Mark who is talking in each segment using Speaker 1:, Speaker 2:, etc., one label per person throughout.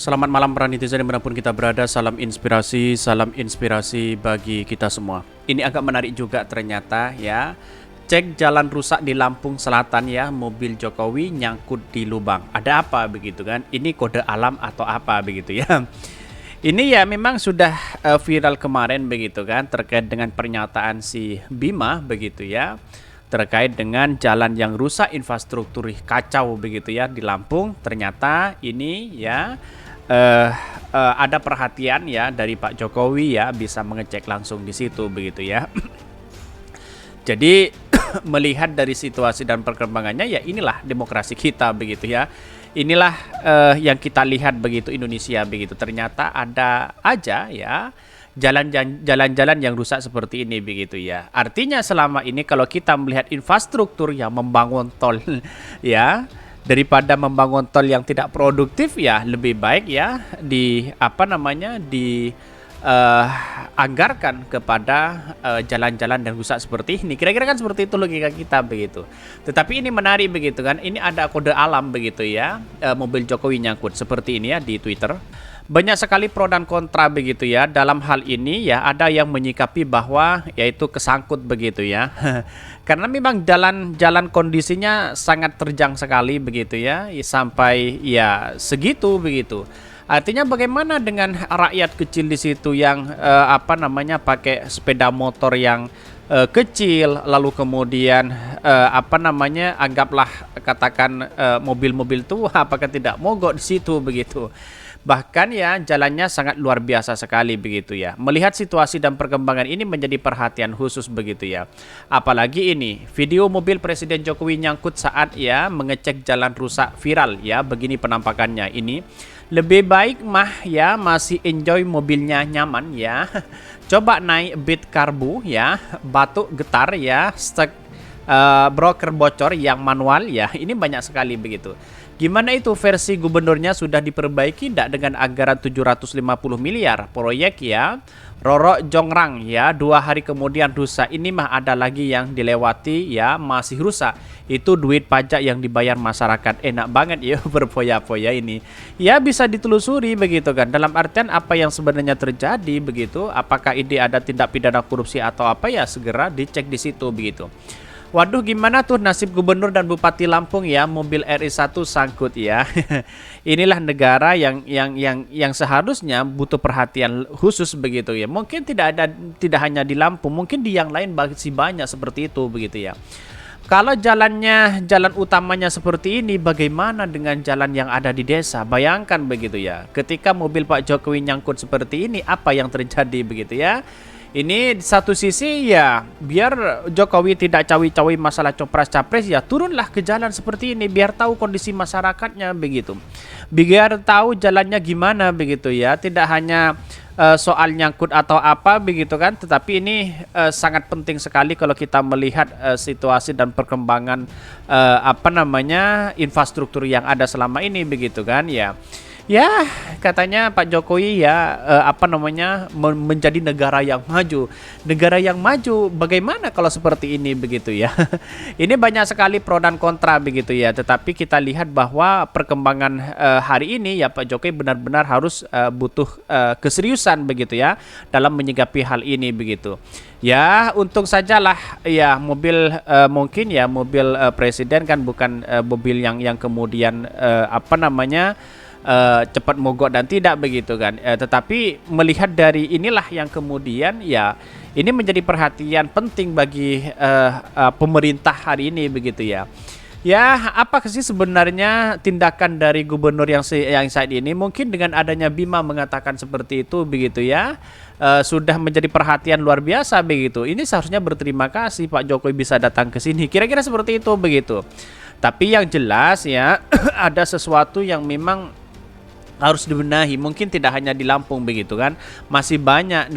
Speaker 1: Selamat malam para netizen dimanapun kita berada, salam inspirasi bagi kita semua. Ini agak menarik juga ternyata ya. Cek jalan rusak di Lampung Selatan ya, mobil Jokowi nyangkut di lubang. Ada apa begitu kan? Ini kode alam atau apa begitu ya? Ini ya memang sudah viral kemarin begitu kan, terkait dengan pernyataan si Bima begitu ya. Terkait dengan jalan yang rusak, infrastruktur kacau begitu ya di Lampung. Ternyata ini ya ada perhatian ya dari Pak Jokowi ya, bisa mengecek langsung di situ begitu ya. Jadi melihat dari situasi dan perkembangannya ya, inilah demokrasi kita begitu ya. Inilah yang kita lihat begitu Indonesia begitu. Ternyata ada aja ya jalan-jalan yang rusak seperti ini begitu ya. Artinya selama ini kalau kita melihat infrastruktur yang membangun tol ya, daripada membangun tol yang tidak produktif ya, lebih baik ya anggarkan kepada jalan-jalan dan rusak seperti ini. Kira-kira kan seperti itu logika kita begitu. Tetapi ini menarik begitu kan. Ini ada kode alam begitu ya. Mobil Jokowi nyangkut seperti ini ya di Twitter. Banyak sekali pro dan kontra begitu ya. Dalam hal ini ya ada yang menyikapi bahwa yaitu kesangkut begitu ya. Karena memang jalan kondisinya sangat terjang sekali begitu ya. Sampai ya segitu begitu. Artinya bagaimana dengan rakyat kecil di situ yang pakai sepeda motor yang kecil, lalu kemudian anggaplah katakan mobil-mobil tua, apakah tidak mogok di situ begitu. Bahkan ya jalannya sangat luar biasa sekali begitu ya. Melihat situasi dan perkembangan ini menjadi perhatian khusus begitu ya. Apalagi ini video mobil Presiden Jokowi nyangkut saat ya mengecek jalan rusak viral ya. Begini penampakannya ini. Lebih baik mah ya masih enjoy mobilnya nyaman ya. Coba naik Beat Karbu ya, batuk getar ya, broker bocor yang manual ya. Ini banyak sekali begitu. Gimana itu versi gubernurnya sudah diperbaiki tidak dengan anggaran 750 miliar proyek ya. Roro Jongrang ya, 2 hari kemudian rusak. Ini mah ada lagi yang dilewati ya, masih rusak. Itu duit pajak yang dibayar masyarakat. Enak banget ya berfoya-foya ini. Ya bisa ditelusuri begitu kan. Dalam artian apa yang sebenarnya terjadi begitu. Apakah ini ada tindak pidana korupsi atau apa ya, segera dicek di situ begitu. Waduh, gimana tuh nasib gubernur dan bupati Lampung ya, mobil RI1 sangkut ya. Inilah negara yang seharusnya butuh perhatian khusus begitu ya. Mungkin tidak hanya di Lampung, mungkin di yang lain masih banyak seperti itu begitu ya. Kalau jalan utamanya seperti ini, bagaimana dengan jalan yang ada di desa? Bayangkan begitu ya. Ketika mobil Pak Jokowi nyangkut seperti ini, apa yang terjadi begitu ya? Ini di satu sisi ya, biar Jokowi tidak cawi-cawi masalah copras-capres ya, turunlah ke jalan seperti ini biar tahu kondisi masyarakatnya begitu. Biar tahu jalannya gimana begitu ya, tidak hanya soal nyangkut atau apa begitu kan, tetapi ini sangat penting sekali kalau kita melihat situasi dan perkembangan infrastruktur yang ada selama ini begitu kan ya. Ya, katanya Pak Jokowi ya menjadi negara yang maju. Negara yang maju bagaimana kalau seperti ini begitu ya. Ini banyak sekali pro dan kontra begitu ya. Tetapi kita lihat bahwa perkembangan hari ini ya Pak Jokowi benar-benar harus butuh keseriusan begitu ya dalam menyikapi hal ini begitu. Ya, untung sajalah ya mobil mungkin ya mobil presiden kan bukan mobil yang kemudian cepat mogok dan tidak begitu kan. Tetapi melihat dari inilah yang kemudian ya ini menjadi perhatian penting bagi pemerintah hari ini begitu ya. Ya, apa sih sebenarnya tindakan dari gubernur yang saat ini? Mungkin dengan adanya Bima mengatakan seperti itu begitu ya, sudah menjadi perhatian luar biasa begitu. Ini seharusnya berterima kasih Pak Jokowi bisa datang ke sini. Kira-kira seperti itu begitu. Tapi yang jelas ya ada sesuatu yang memang harus dibenahi, mungkin tidak hanya di Lampung begitu kan, masih banyak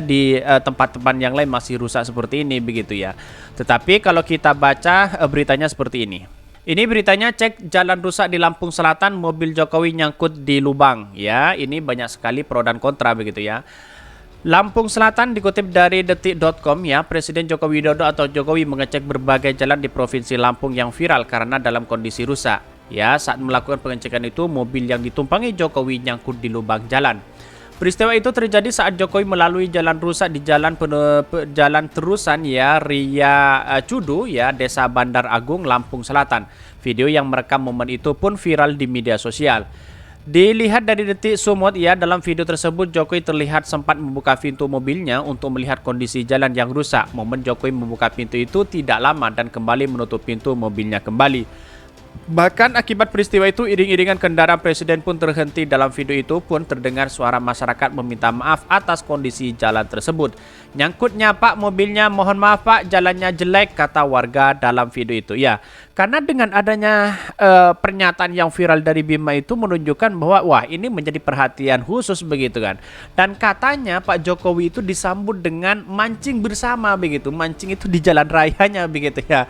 Speaker 1: di tempat-tempat yang lain masih rusak seperti ini begitu ya. Tetapi kalau kita baca beritanya seperti ini. Ini beritanya, cek jalan rusak di Lampung Selatan, mobil Jokowi nyangkut di lubang ya. Ini banyak sekali pro dan kontra begitu ya. Lampung Selatan dikutip dari detik.com ya, Presiden Joko Widodo atau Jokowi mengecek berbagai jalan di Provinsi Lampung yang viral karena dalam kondisi rusak. Ya, saat melakukan pengecekan itu mobil yang ditumpangi Jokowi nyangkut di lubang jalan. Peristiwa itu terjadi saat Jokowi melalui jalan rusak di jalan terusan ya Ria Cudu ya Desa Bandar Agung Lampung Selatan. Video yang merekam momen itu pun viral di media sosial. Dilihat dari detik sumut ya dalam video tersebut Jokowi terlihat sempat membuka pintu mobilnya untuk melihat kondisi jalan yang rusak. Momen Jokowi membuka pintu itu tidak lama dan kembali menutup pintu mobilnya kembali. Bahkan akibat peristiwa itu iring-iringan kendaraan presiden pun terhenti. Dalam video itu pun terdengar suara masyarakat meminta maaf atas kondisi jalan tersebut. Nyangkutnya Pak mobilnya, mohon maaf Pak jalannya jelek, kata warga dalam video itu. Ya, karena dengan adanya pernyataan yang viral dari Bima itu menunjukkan bahwa wah ini menjadi perhatian khusus begitu kan. Dan katanya Pak Jokowi itu disambut dengan mancing bersama begitu. Mancing itu di jalan rayanya begitu ya.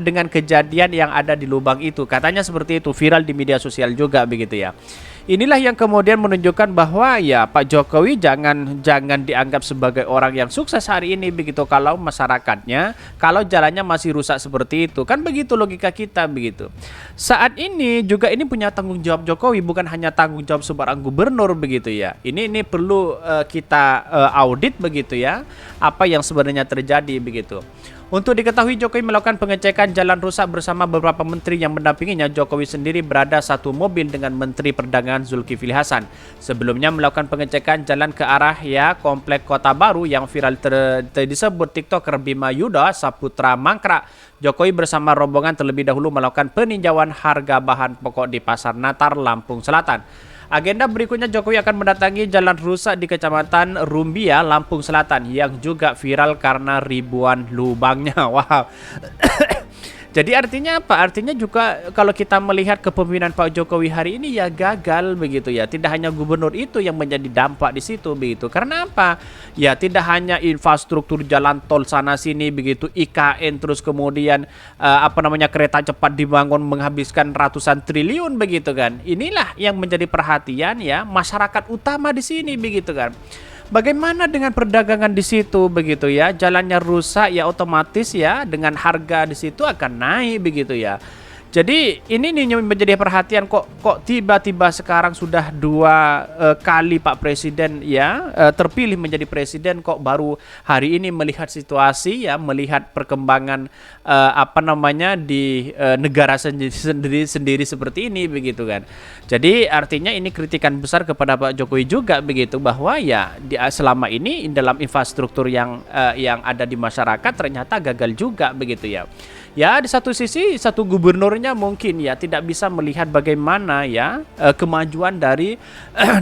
Speaker 1: Dengan kejadian yang ada di lubang itu. Katanya seperti itu, viral di media sosial juga begitu ya. Inilah yang kemudian menunjukkan bahwa ya Pak Jokowi jangan dianggap sebagai orang yang sukses hari ini begitu kalau masyarakatnya, kalau jalannya masih rusak seperti itu. Kan begitu logika kita begitu. Saat ini juga ini punya tanggung jawab Jokowi, bukan hanya tanggung jawab seorang gubernur begitu ya. Ini perlu kita audit begitu ya, apa yang sebenarnya terjadi begitu. Untuk diketahui Jokowi melakukan pengecekan jalan rusak bersama beberapa menteri yang mendampinginya. Jokowi sendiri berada satu mobil dengan Menteri Perdagangan Zulkifli Hasan. Sebelumnya melakukan pengecekan jalan ke arah ya Komplek Kota Baru yang viral disebut TikToker Bima Yuda Saputra Mangkrak. Jokowi bersama rombongan terlebih dahulu melakukan peninjauan harga bahan pokok di Pasar Natar, Lampung Selatan. Agenda berikutnya Jokowi akan mendatangi jalan rusak di Kecamatan Rumbia, Lampung Selatan yang juga viral karena ribuan lubangnya. Wow. Jadi artinya apa? Artinya juga kalau kita melihat kepemimpinan Pak Jokowi hari ini ya gagal begitu ya. Tidak hanya gubernur itu yang menjadi dampak di situ begitu. Karena apa? Ya tidak hanya infrastruktur jalan tol sana sini begitu, IKN terus kemudian kereta cepat dibangun menghabiskan ratusan triliun begitu kan. Inilah yang menjadi perhatian ya masyarakat utama di sini begitu kan. Bagaimana dengan perdagangan di situ begitu ya? Jalannya rusak ya otomatis ya dengan harga di situ akan naik begitu ya. Jadi ini nih menjadi perhatian kok tiba-tiba sekarang sudah dua kali Pak Presiden ya terpilih menjadi presiden kok baru hari ini melihat situasi ya, melihat perkembangan di negara sendiri seperti ini begitu kan. Jadi artinya ini kritikan besar kepada Pak Jokowi juga begitu bahwa ya selama ini dalam infrastruktur yang ada di masyarakat ternyata gagal juga begitu ya. Ya di satu sisi satu gubernurnya mungkin ya tidak bisa melihat bagaimana ya kemajuan dari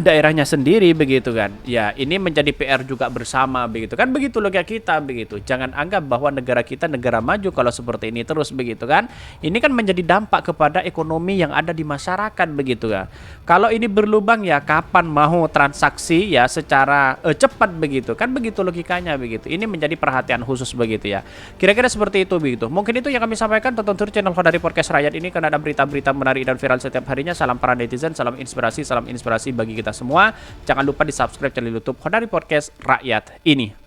Speaker 1: daerahnya sendiri begitu kan. Ya ini menjadi PR juga bersama begitu kan, begitu logika kita begitu. Jangan anggap bahwa negara kita negara maju kalau seperti ini terus begitu kan. Ini kan menjadi dampak kepada ekonomi yang ada di masyarakat begitu kan. Kalau ini berlubang ya kapan mau transaksi ya secara cepat begitu kan, begitu logikanya begitu. Ini menjadi perhatian khusus begitu ya. Kira-kira seperti itu begitu. Mungkin itu yang kami sampaikan. Tonton terus channel Khodari Podcast Rakyat ini karena ada berita-berita menarik dan viral setiap harinya. Salam para netizen, salam inspirasi bagi kita semua. Jangan lupa di subscribe channel YouTube Khodari Podcast Rakyat ini.